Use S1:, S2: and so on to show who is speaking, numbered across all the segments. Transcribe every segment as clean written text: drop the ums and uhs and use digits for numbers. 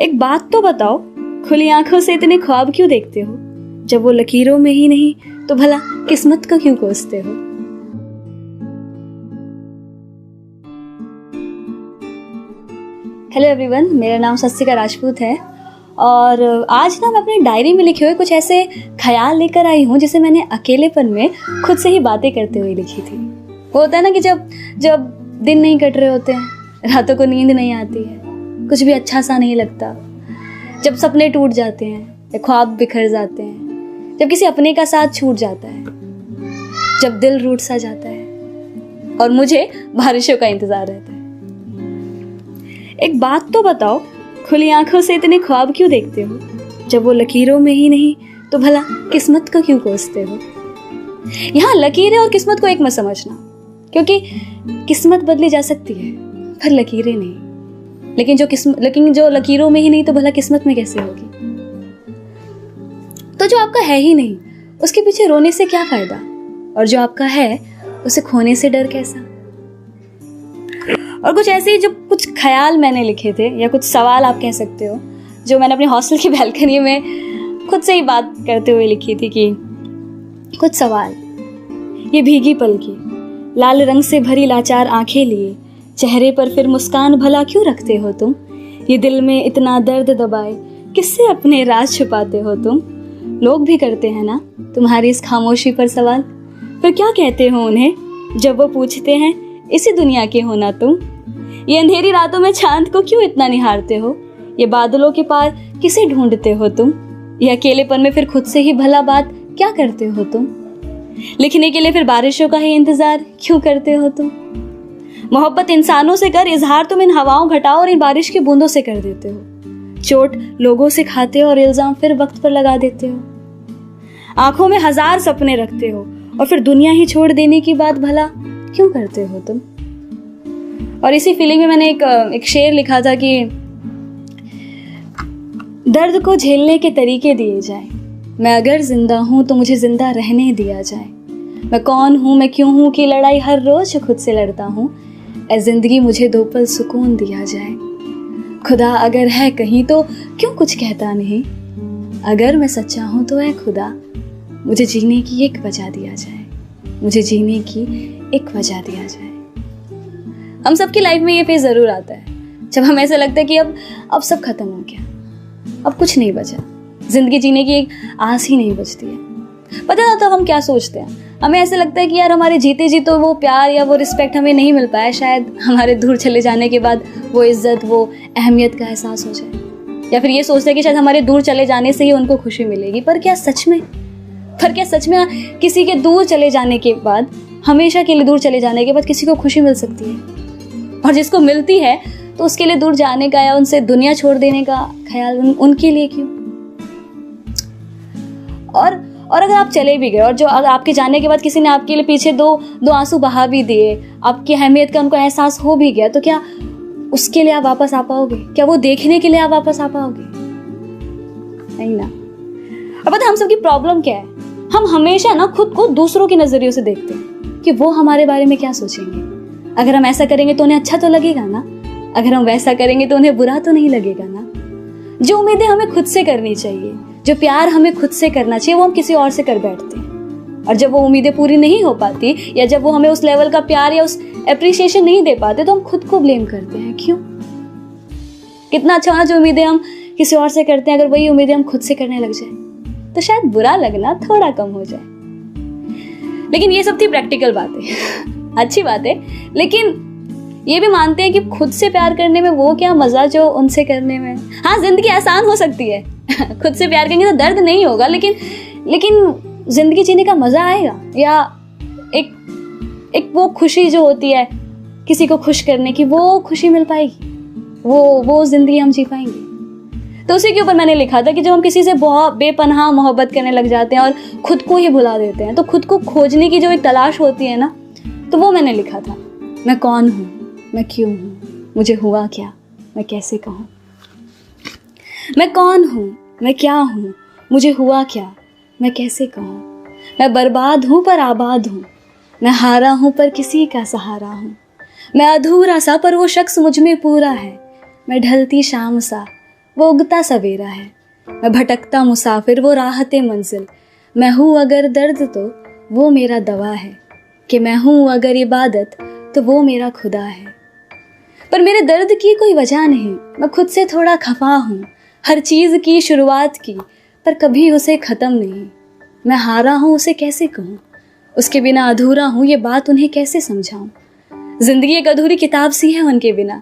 S1: एक बात तो बताओ, खुली आंखों से इतने ख्वाब क्यों देखते हो? जब वो लकीरों में ही नहीं तो भला किस्मत को क्यों कोसते हो? हेलो एवरीवन, मेरा नाम सस्तिका राजपूत है और आज ना मैं अपनी डायरी में लिखे हुए कुछ ऐसे ख्याल लेकर आई हूँ जिसे मैंने अकेलेपन में खुद से ही बातें करते हुए लिखी थी। वो होता है ना कि जब दिन नहीं कट रहे होते हैं, रातों को नींद नहीं आती है, कुछ भी अच्छा सा नहीं लगता, जब सपने टूट जाते हैं या ख्वाब बिखर जाते हैं, जब किसी अपने का साथ छूट जाता है, जब दिल रूठ सा जाता है और मुझे बारिशों का इंतजार रहता है। एक बात तो बताओ, खुली आंखों से इतने ख्वाब क्यों देखते हो? जब वो लकीरों में ही नहीं तो भला किस्मत को क्यों कोसते हो? यहाँ लकीरें और किस्मत को एक मत समझना, क्योंकि किस्मत बदली जा सकती है पर लकीरें नहीं। लेकिन जो लकीरों में ही नहीं तो भला किस्मत में कैसे होगी? तो जो आपका है ही नहीं उसके पीछे रोने से क्या फायदा, और जो आपका है उसे खोने से डर कैसा? और कुछ ऐसे ही जो कुछ ख्याल मैंने लिखे थे या कुछ सवाल आप कह सकते हो, जो मैंने अपने हॉस्टल की बैल्कनी में खुद से ही बात करते हुए लिखी थी कि कुछ सवाल। ये भीगी पल की लाल रंग से भरी लाचार आंखें लिए चेहरे पर फिर मुस्कान भला क्यों रखते हो तुम? ये दिल में इतना दर्द दबाए किससे अपने राज छुपाते हो तुम? लोग भी करते हैं ना तुम्हारी इस खामोशी पर सवाल, पर क्या कहते हो उन्हें जब वो पूछते हैं इसी दुनिया के हो ना तुम? ये अंधेरी रातों में चांद को क्यों इतना निहारते हो? ये बादलों के पार किसे ढूंढते हो तुम? ये अकेलेपन में फिर खुद से ही भला बात क्या करते हो तुम? लिखने के लिए फिर बारिशों का ही इंतजार क्यों करते हो तुम? मोहब्बत इंसानों से कर इजहार तुम इन हवाओं घटाओ और इन बारिश की बूंदों से कर देते हो। चोट लोगों से खाते हो और इल्जाम फिर वक्त पर लगा देते हो। आंखों में हजार सपने रखते हो और फिर दुनिया ही छोड़ देने की बात भला क्यों करते हो तुम? और इसी फीलिंग में मैंने एक शेर लिखा था कि दर्द को झेलने के तरीके दिए जाए, मैं अगर जिंदा हूं तो मुझे जिंदा रहने दिया जाए। मैं कौन हूं, मैं क्यों हूं की लड़ाई हर रोज खुद से लड़ता हूं। ऐ जिंदगी मुझे दो पल सुकून दिया जाए। खुदा अगर है कहीं तो क्यों कुछ कहता नहीं? अगर मैं सच्चा हूं तो ऐ खुदा मुझे जीने की एक वजह दिया जाए, मुझे जीने की एक वजह दिया जाए। हम सबकी लाइफ में ये फेज जरूर आता है जब हमें ऐसा लगता है कि अब सब खत्म हो गया, अब कुछ नहीं बचा, जिंदगी जीने की एक आस ही नहीं बचती है। पता ना तो हम क्या सोचते हैं, हमें ऐसे लगता है कि यार हमारे जीते जी तो वो प्यार या वो रिस्पेक्ट हमें नहीं मिल पाया, शायद हमारे दूर चले जाने के बाद वो इज्जत, वो अहमियत का एहसास हो जाए। या फिर ये सोचते हैं कि शायद हमारे दूर चले जाने से ही उनको खुशी मिलेगी। पर क्या सच में किसी के दूर चले जाने के बाद, हमेशा के लिए दूर चले जाने के बाद किसी को खुशी मिल सकती है? और जिसको मिलती है तो उसके लिए दूर जाने का या उनसे दुनिया छोड़ देने का ख्याल उनके लिए क्यों? और अगर आप चले भी गए और जो अगर आपके जाने के बाद किसी ने आपके लिए पीछे दो आंसू बहा भी दिए, आपकी अहमियत का उनको एहसास हो भी गया, तो क्या उसके लिए आप वापस आ पाओगे? क्या वो देखने के लिए आप वापस आ पाओगे? नहीं ना। अब पता हम सबकी प्रॉब्लम क्या है, हम हमेशा ना खुद को दूसरों के नजरियों से देखते हैं कि वो हमारे बारे में क्या सोचेंगे। अगर हम ऐसा करेंगे तो उन्हें अच्छा तो लगेगा ना, अगर हम वैसा करेंगे तो उन्हें बुरा तो नहीं लगेगा ना। जो उम्मीदें हमें खुद से करनी चाहिए, जो प्यार हमें खुद से करना चाहिए, वो हम किसी और से कर बैठते हैं। और जब वो उम्मीदें पूरी नहीं हो पाती या जब वो हमें उस लेवल का प्यार या उस एप्रिसिएशन नहीं दे पाते तो हम खुद को ब्लेम करते हैं। क्यों? कितना अच्छा होना जो उम्मीदें हम किसी और से करते हैं, अगर वही उम्मीदें हम खुद से करने लग जाए तो शायद बुरा लगना थोड़ा कम हो जाए। लेकिन ये सब थी प्रैक्टिकल बातें अच्छी बात है, लेकिन ये भी मानते हैं कि खुद से प्यार करने में वो क्या मजा जो उनसे करने में। हाँ, जिंदगी आसान हो सकती है खुद से प्यार करेंगे तो दर्द नहीं होगा, लेकिन जिंदगी जीने का मजा आएगा, या एक वो खुशी जो होती है किसी को खुश करने की, वो खुशी मिल पाएगी, वो जिंदगी हम जी पाएंगे। तो उसी के ऊपर मैंने लिखा था कि जब हम किसी से बहुत बेपनाह मोहब्बत करने लग जाते हैं और खुद को ही भुला देते हैं, तो खुद को खोजने की जो एक तलाश होती है ना, तो वो मैंने लिखा था। मैं कौन हूँ, मैं क्यों हूँ, मुझे हुआ क्या, मैं कैसे कहूँ? मैं कौन हूँ, मैं क्या हूँ, मुझे हुआ क्या, मैं कैसे कहूँ? मैं बर्बाद हूँ पर आबाद हूँ, मैं हारा हूँ पर किसी का सहारा हूँ। मैं अधूरा सा पर वो शख्स मुझ में पूरा है, मैं ढलती शाम सा वो उगता सवेरा है। मैं भटकता मुसाफिर, वो राहते मंजिल। मैं हूँ अगर दर्द तो वो मेरा दवा है, कि मैं हूँ अगर इबादत तो वो मेरा खुदा है। पर मेरे दर्द की कोई वजह नहीं, मैं खुद से थोड़ा खफा हूँ। हर चीज़ की शुरुआत की पर कभी उसे ख़त्म नहीं। मैं हारा हूँ उसे कैसे कहूँ, उसके बिना अधूरा हूँ, ये बात उन्हें कैसे समझाऊँ। जिंदगी एक अधूरी किताब सी है उनके बिना,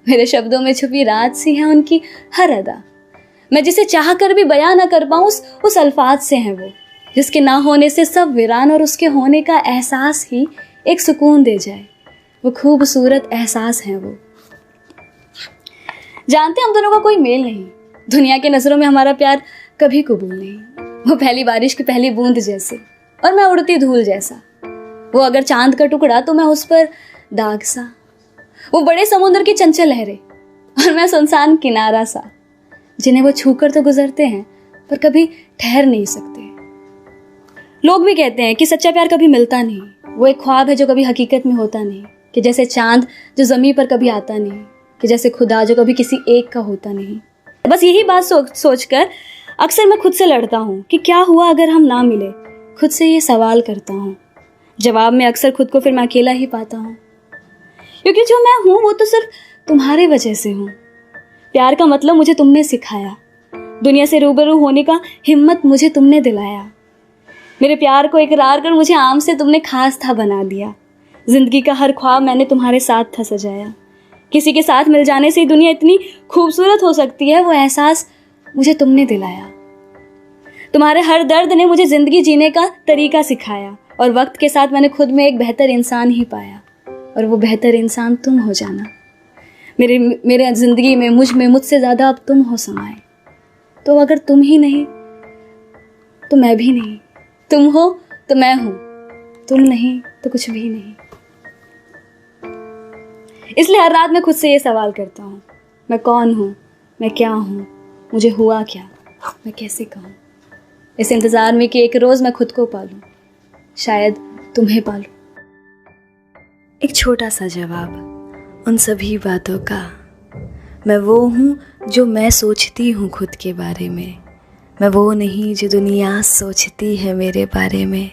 S1: मेरे शब्दों में छुपी रात सी है उनकी हर अदा। मैं जिसे चाह कर भी बयां ना कर पाऊँ उस अल्फाज से हैं वो, जिसके ना होने से सब वीरान और उसके होने का एहसास ही एक सुकून दे जाए। वो खूबसूरत एहसास है वो। जानते हम दोनों का कोई मेल नहीं, दुनिया की नजरों में हमारा प्यार कभी कबूल नहीं। वो पहली बारिश की पहली बूंद जैसे और मैं उड़ती धूल जैसा। वो अगर चांद का टुकड़ा तो मैं उस पर दाग सा। वो बड़े समुद्र की चंचल लहरें और मैं सुनसान किनारा सा, जिन्हें वो छूकर तो गुजरते हैं पर कभी ठहर नहीं सकते। लोग भी कहते हैं कि सच्चा प्यार कभी मिलता नहीं, वो एक ख्वाब है जो कभी हकीकत में होता नहीं, कि जैसे चांद जो जमीन पर कभी आता नहीं, कि जैसे खुदा जो कभी किसी एक का होता नहीं। बस यही बात सोचकर अक्सर मैं खुद से लड़ता हूँ कि क्या हुआ अगर हम ना मिले। खुद से ये सवाल करता हूँ, जवाब में अक्सर खुद को फिर मैं अकेला ही पाता हूँ, क्योंकि जो मैं हूँ वो तो सिर्फ तुम्हारे वजह से हूँ। प्यार का मतलब मुझे तुमने सिखाया, दुनिया से रूबरू होने का हिम्मत मुझे तुमने दिलाया। मेरे प्यार को इकरार कर मुझे आम से तुमने खास था बना दिया। जिंदगी का हर ख्वाब मैंने तुम्हारे साथ था सजाया। किसी के साथ मिल जाने से ही दुनिया इतनी खूबसूरत हो सकती है, वो एहसास मुझे तुमने दिलाया। तुम्हारे हर दर्द ने मुझे जिंदगी जीने का तरीका सिखाया, और वक्त के साथ मैंने खुद में एक बेहतर इंसान ही पाया, और वो बेहतर इंसान तुम हो जाना। मेरे जिंदगी में मुझसे ज़्यादा अब तुम हो समाए। तो अगर तुम ही नहीं तो मैं भी नहीं, तुम हो तो मैं हूँ, तुम नहीं तो कुछ भी नहीं। इसलिए हर रात मैं खुद से ये सवाल करता हूँ, मैं कौन हूँ, मैं क्या हूँ, मुझे हुआ क्या, मैं कैसे कहूँ। इस इंतज़ार में कि एक रोज़ मैं खुद को पालूँ, शायद तुम्हें पालूँ।
S2: एक छोटा सा जवाब उन सभी बातों का, मैं वो हूँ जो मैं सोचती हूँ खुद के बारे में, मैं वो नहीं जो दुनिया सोचती है मेरे बारे में।